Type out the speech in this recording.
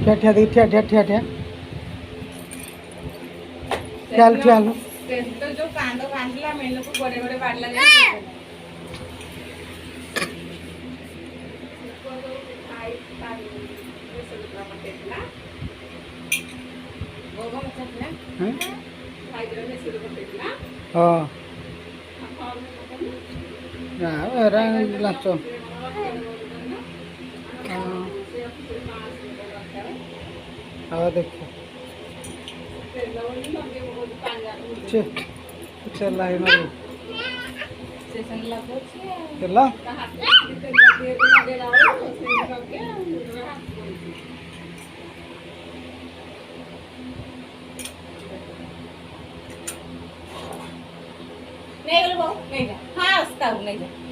ठ्या ठ्या दे ठ्या ठ्या ठ्या ठ्या ठ्याल ठ्याल तो जो कांदो बांधला मैं लोग को बड़े बड़े बाटला लाच देखो चला है ना चला नहीं बोलो नहीं जा हाँ उसका नहीं जा